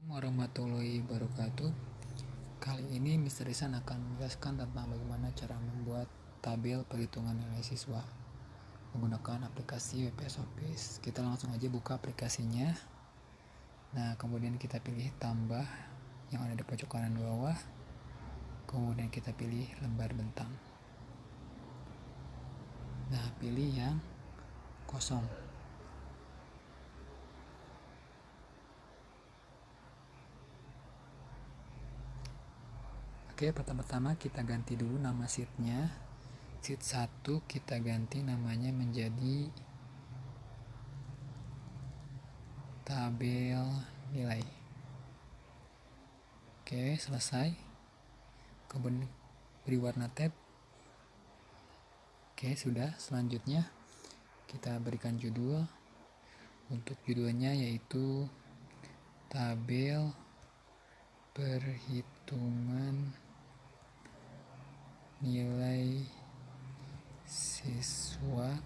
Warahmatullahi wabarakatuh. Kali ini Mr. Isan akan menjelaskan tentang bagaimana cara membuat tabel perhitungan nilai siswa menggunakan aplikasi WPS Office. Kita langsung aja buka aplikasinya. Nah, kemudian kita pilih tambah yang ada di pojok kanan bawah. Kemudian kita pilih lembar bentang. Nah, pilih yang kosong. Oke, pertama-tama kita ganti dulu nama sheetnya. Sheet 1 kita ganti namanya menjadi tabel nilai. Oke, selesai. Kemudian beri warna tab. Oke, sudah. Selanjutnya kita berikan judul. Untuk judulnya yaitu tabel perhitungan nilai siswa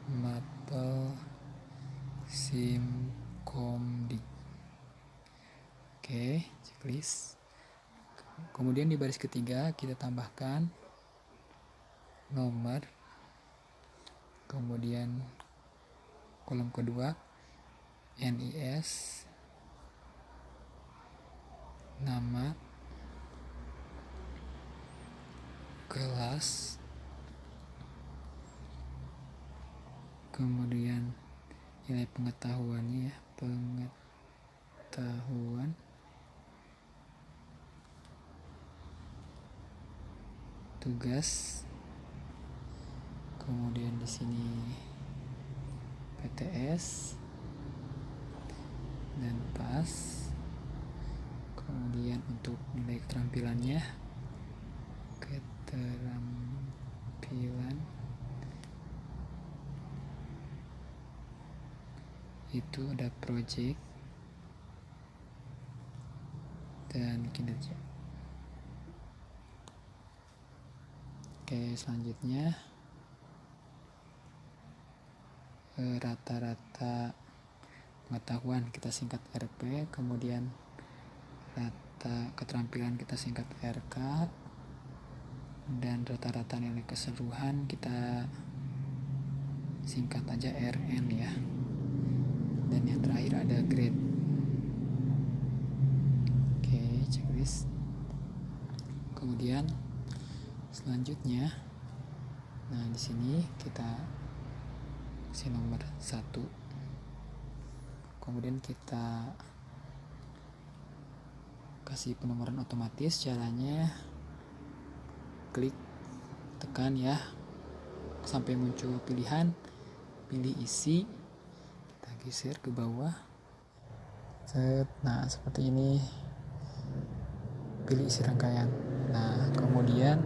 mapel Simkomdik. Oke, checklist. Kemudian di baris ketiga kita tambahkan nomor, kemudian kolom kedua NIS, nama, kelas, kemudian nilai pengetahuannya, pengetahuan, tugas, kemudian di sini PTS dan pas, kemudian untuk nilai keterampilannya, keterampilan itu ada project dan kinerja. Oke, selanjutnya rata-rata pengetahuan kita singkat RP, kemudian rata keterampilan kita singkat RK, dan rata-rata nilai keseluruhan kita singkat aja RN ya. Dan yang terakhir ada grade. Oke, checklist. Kemudian selanjutnya, nah di sini kita kasih nomor 1. Kemudian kita kasih penomoran otomatis. Caranya klik, tekan ya sampai muncul pilihan, pilih isi, kita geser ke bawah. Nah, seperti ini. Pilih isi rangkaian. Nah, kemudian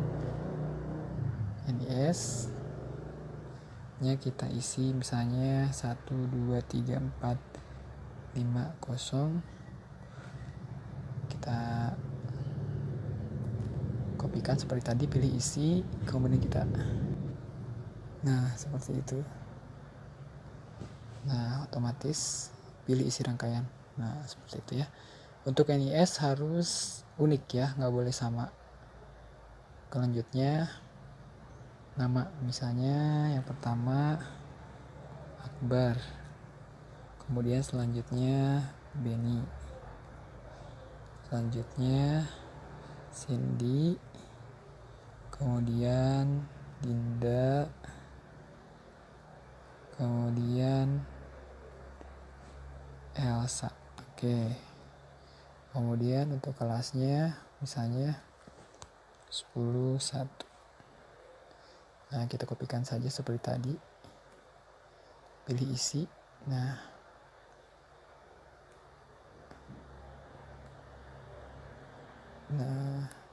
NIS nya kita isi misalnya 1 2 3 4 5 0. Kita kopikan seperti tadi, pilih isi, kemudian kita, nah seperti itu. Nah, otomatis pilih isi rangkaian. Nah, seperti itu ya. Untuk NIS harus unik ya, nggak boleh sama. Selanjutnya nama, misalnya yang pertama Akbar, kemudian selanjutnya Beni, selanjutnya Cindy, kemudian Dinda, kemudian Elsa. Oke. Kemudian untuk kelasnya misalnya 10-1. Nah, kita kopikan saja seperti tadi. Pilih isi. Nah,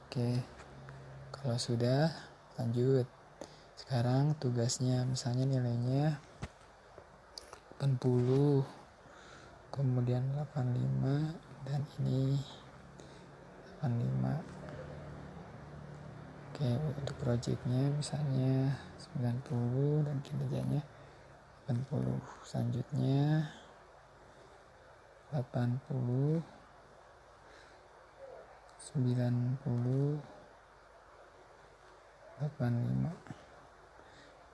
oke. Kalau sudah, lanjut. Sekarang tugasnya misalnya nilainya 80, kemudian 85, dan ini 85. Oke, untuk projectnya misalnya 90 dan kinerjanya 80. Selanjutnya 80, 90, 85.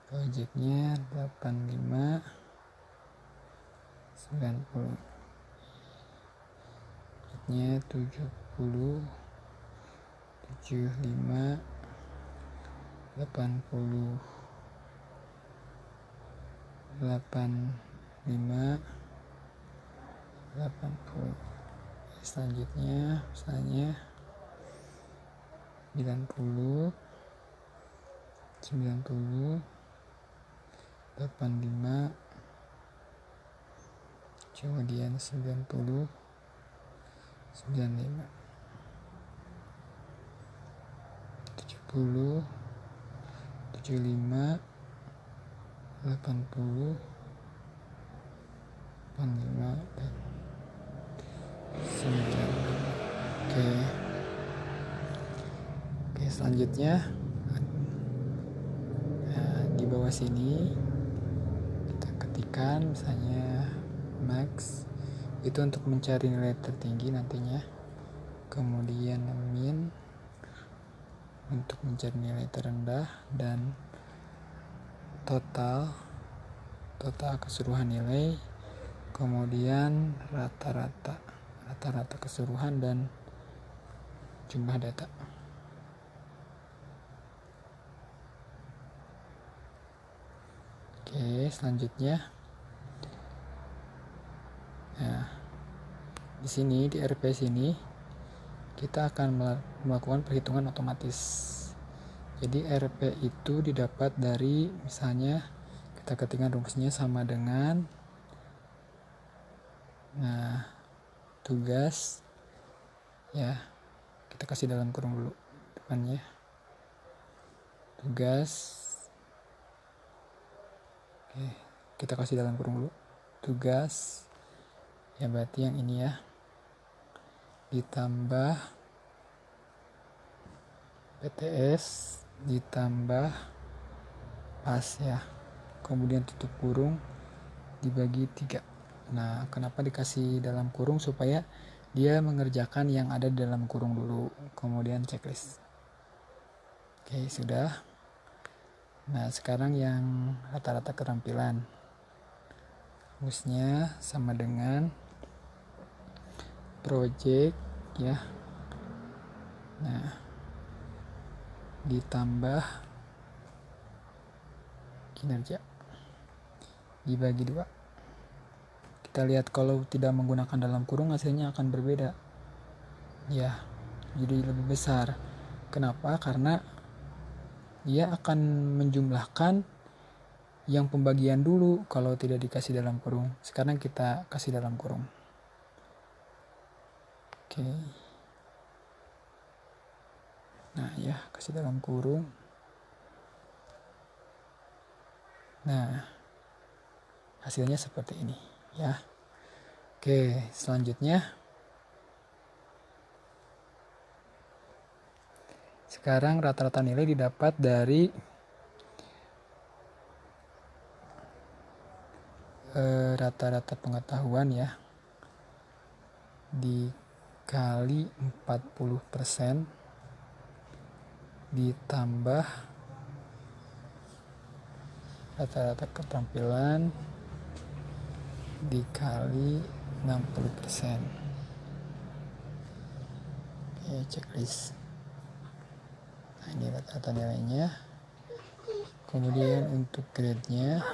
Ojeknya 85, 90. Ojeknya 70, 75, 80, 85, 80. Selanjutnya misalnya 90, 90, 85, kemudian 90, 95, 70, 75, 80, 85, dan 95. Oke, selanjutnya di bawah sini kita ketikkan misalnya max itu untuk mencari nilai tertinggi nantinya, kemudian min untuk mencari nilai terendah, dan total keseluruhan nilai, kemudian rata-rata keseluruhan, dan jumlah data. Oke, selanjutnya di sini di RP sini kita akan melakukan perhitungan otomatis. Jadi RP itu didapat dari, misalnya kita ketikkan rumusnya sama dengan tugas, ya kita kasih dalam kurung dulu depannya, tugas. Oke, kita kasih dalam kurung dulu tugas, ya berarti yang ini ya, ditambah PTS ditambah pas ya, kemudian tutup kurung dibagi 3. Nah, kenapa dikasih dalam kurung? Supaya dia mengerjakan yang ada di dalam kurung dulu, kemudian checklist. Oke, sudah. Nah, sekarang yang rata-rata keterampilan, rumusnya sama dengan project ya, nah ditambah kinerja dibagi 2. Kita lihat kalau tidak menggunakan dalam kurung hasilnya akan berbeda ya, jadi lebih besar. Kenapa? Karena dia akan menjumlahkan yang pembagian dulu kalau tidak dikasih dalam kurung. Sekarang kita kasih dalam kurung. Oke. Nah ya, kasih dalam kurung. Nah, hasilnya seperti ini ya. Oke, selanjutnya sekarang rata-rata nilai didapat dari rata-rata pengetahuan ya, dikali 40% ditambah rata-rata keterampilan dikali 60%. Oke, checklist. Nah, ini rata-rata nilainya. Kemudian untuk grade-nya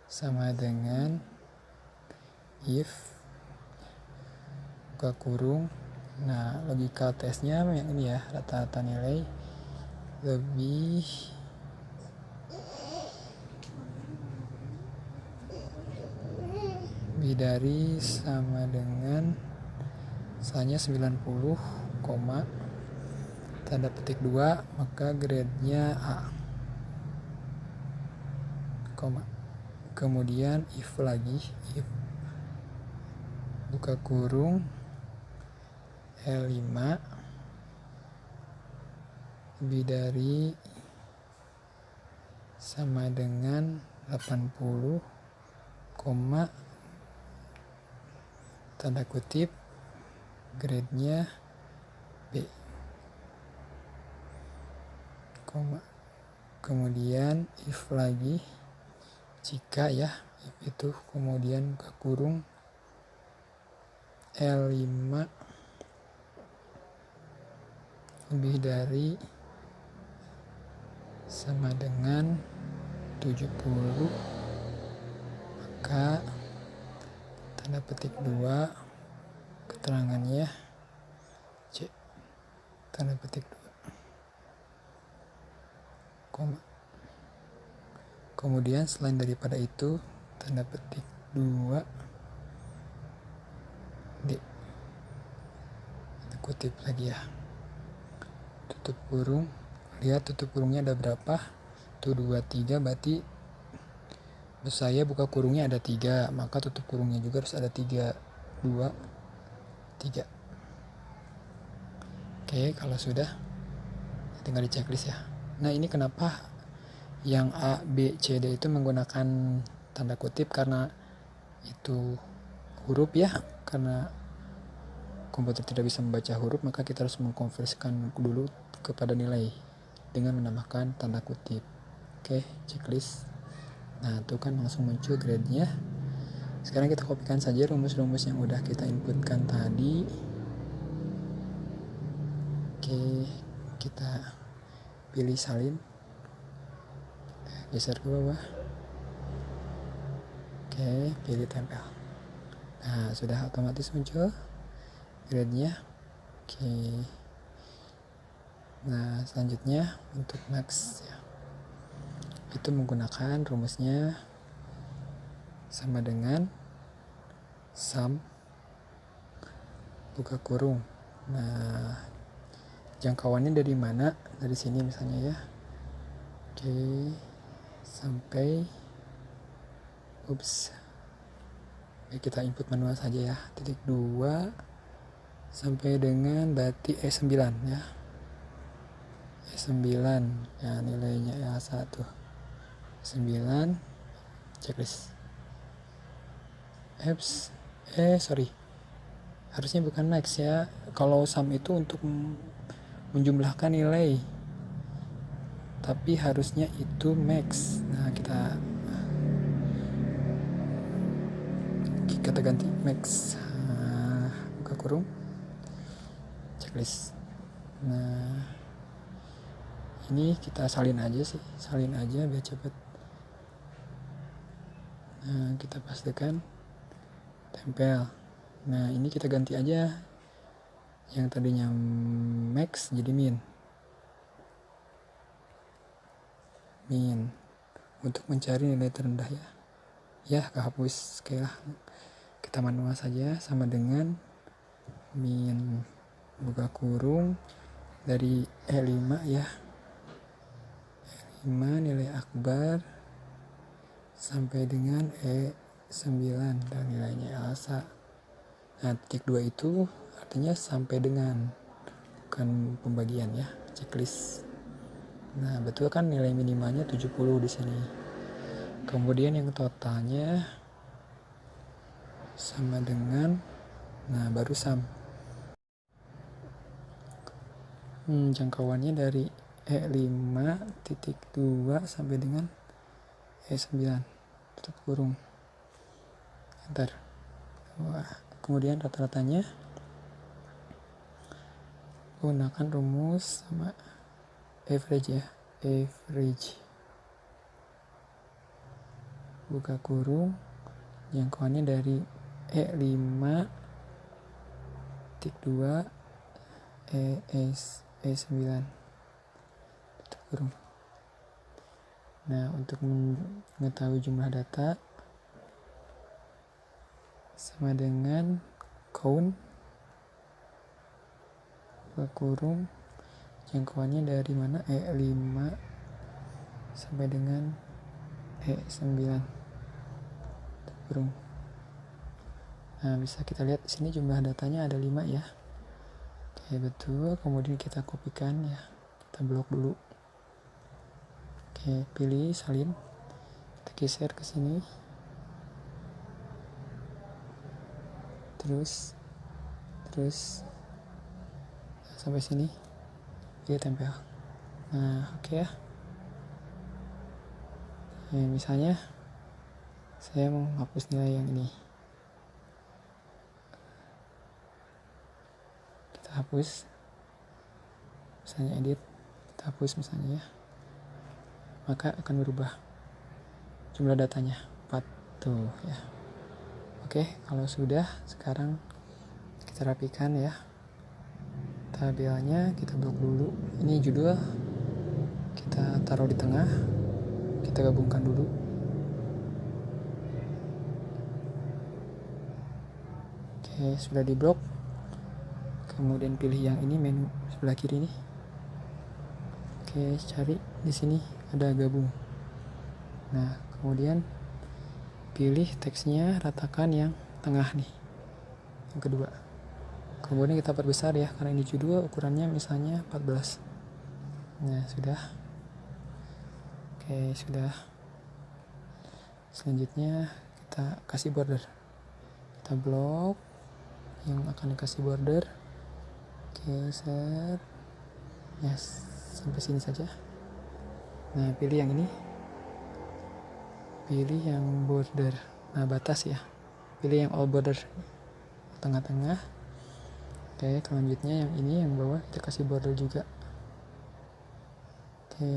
sama dengan if buka kurung. Nah, logika tesnya yang ini ya, rata-rata nilai lebih dari sama dengan misalnya 90, tanda petik 2, maka grade-nya A, kemudian if lagi, if buka kurung L5 lebih dari sama dengan 80, koma, tanda kutip, grade-nya B, koma. Kemudian if lagi, jika ya, if itu kemudian buka kurung L5 lebih dari sama dengan 70, maka tanda petik 2 keterangannya C, tanda petik 2, koma. Kemudian selain daripada itu, tanda petik 2 D, kutip lagi ya, tutup kurung. Lihat tutup kurungnya ada berapa tuh, 2, 3, berarti saya buka kurungnya ada 3, maka tutup kurungnya juga harus ada 3, 2, 3. Oke, kalau sudah tinggal di checklist ya. Nah, ini kenapa yang A, B, C, D itu menggunakan tanda kutip, karena itu huruf ya, karena komputer tidak bisa membaca huruf, maka kita harus mengkonversikan dulu kepada nilai dengan menambahkan tanda kutip. Oke, checklist. Nah, itu kan langsung muncul grade-nya. Sekarang kita kopikan saja rumus-rumus yang udah kita inputkan tadi. Oke, kita pilih salin, geser ke bawah. Oke, pilih tempel. Nah, sudah otomatis muncul grade-nya. Oke. Nah, selanjutnya untuk max ya, itu menggunakan rumusnya sama dengan sum buka kurung. Nah, jangkauannya dari mana? Dari sini misalnya ya. Oke, sampai kita input manual saja ya. Titik 2 sampai dengan berarti E9 ya. E9 ya, nilainya E1 9, checklist. Harusnya bukan max ya. Kalau sum itu untuk menjumlahkan nilai, tapi harusnya itu max. Nah, kita ganti max. Buka kurung, checklist. Nah, ini kita salin aja biar cepet. Nah, kita pastikan tempel. Nah, ini kita ganti aja yang tadinya max jadi min untuk mencari nilai terendah ya kehapus. Oke lah, kita manual saja sama dengan min buka kurung dari E5 ya, E5 nilai akbar sampai dengan E9 dan nilainya alsa. Nah, titik 2 itu artinya sampai dengan, bukan pembagian ya, checklist. Nah, betul kan nilai minimalnya 70 di sini. Kemudian yang totalnya sama dengan, nah baru sum. Jangkauannya dari E5 titik 2 sampai dengan E9 tutup kurung, enter. Kemudian rata-ratanya gunakan rumus sama average ya, average buka kurung jangkauannya dari E5 titik 2 E9 tutup kurung. Nah, untuk mengetahui jumlah data sama dengan count buka kurung jangkauannya dari mana, E5 sampai dengan E9 tutup kurung. Nah, bisa kita lihat di sini jumlah datanya ada 5 ya. Oke, betul. Kemudian kita kopikan ya, kita blok dulu. Oke, pilih salin, kita geser ke sini. terus sampai sini dia tempel. Nah, oke ya. Misalnya saya mau hapus nilai yang ini, kita hapus, misalnya edit, kita hapus misalnya ya, maka akan berubah jumlah datanya 4 tuh ya. Oke, kalau sudah, sekarang kita rapikan ya tabelnya. Kita blok dulu, ini judul kita taruh di tengah, kita gabungkan dulu. Oke, sudah di blok. Kemudian pilih yang ini, menu sebelah kiri nih. Oke, cari di sini ada gabung. Nah, kemudian pilih teksnya, ratakan yang tengah nih, yang kedua. Kemudian kita perbesar ya, karena ini judul, ukurannya misalnya 14. Nah, sudah. Oke, sudah. Selanjutnya kita kasih border. Kita blok yang akan dikasih border. Oke, set. Yes, sampai sini saja. Nah, pilih yang ini. Pilih yang border. Nah, batas ya. Pilih yang all border. Tengah-tengah. Oke, selanjutnya yang ini, yang bawah kita kasih border juga. Oke,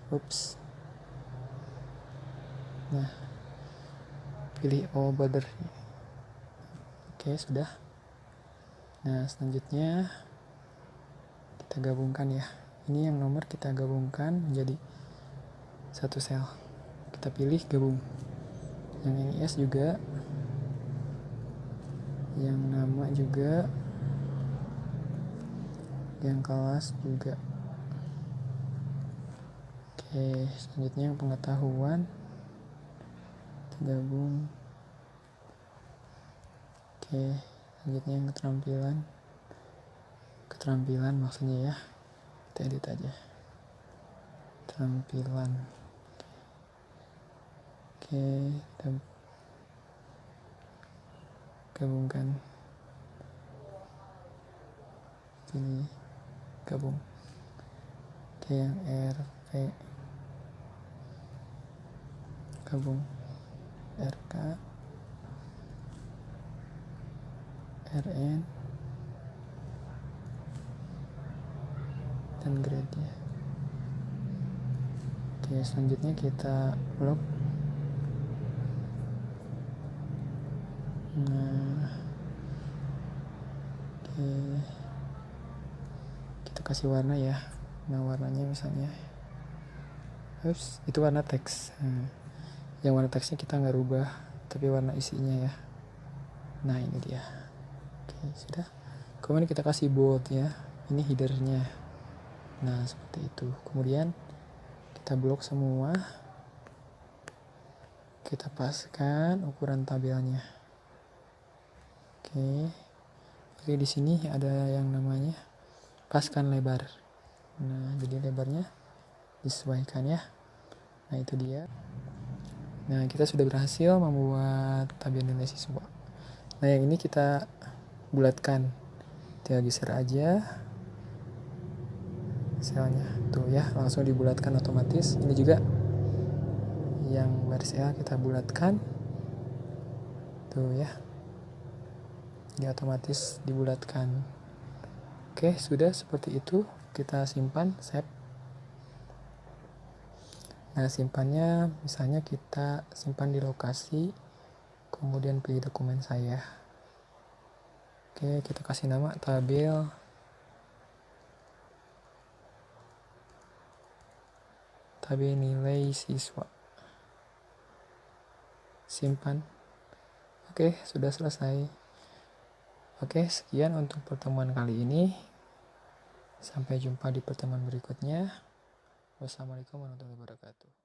oops. Nah, pilih all border. Oke, sudah. Nah, selanjutnya kita gabungkan ya. Ini yang nomor kita gabungkan menjadi satu sel. Kita pilih gabung. Yang ini S juga, yang nama juga, yang kelas juga. Oke, selanjutnya yang pengetahuan kita gabung. Oke, selanjutnya yang keterampilan maksudnya ya, kita edit aja keterampilan. Oke, kita gabungkan ini, gabung. Oke, yang RV gabung, RK, RN, dan grade nya. Oke, selanjutnya kita blok. Nah, oke, kita kasih warna ya. Nah, warnanya misalnya itu warna teks. Yang warna teksnya kita nggak rubah, tapi warna isinya ya. Nah, ini dia. Oke, sudah. Kemudian kita kasih bold ya, ini headernya. Nah, seperti itu. Kemudian kita blok semua, kita paskan ukuran tabelnya. Oke, di sini ada yang namanya paskan lebar. Nah, jadi lebarnya disesuaikan ya. Nah, itu dia. Nah, kita sudah berhasil membuat tabel nilai siswa. Nah, yang ini kita bulatkan. Tinggal geser aja selnya. Tuh ya, langsung dibulatkan otomatis. Ini juga yang baris L kita bulatkan. Tuh ya. Dia otomatis dibulatkan. Oke, sudah seperti itu. Kita simpan, save. Nah, simpannya misalnya kita simpan di lokasi, kemudian pilih dokumen saya. Oke, kita kasih nama tabel nilai siswa. Simpan. Oke, sudah selesai. Oke, sekian untuk pertemuan kali ini. Sampai jumpa di pertemuan berikutnya. Wassalamualaikum warahmatullahi wabarakatuh.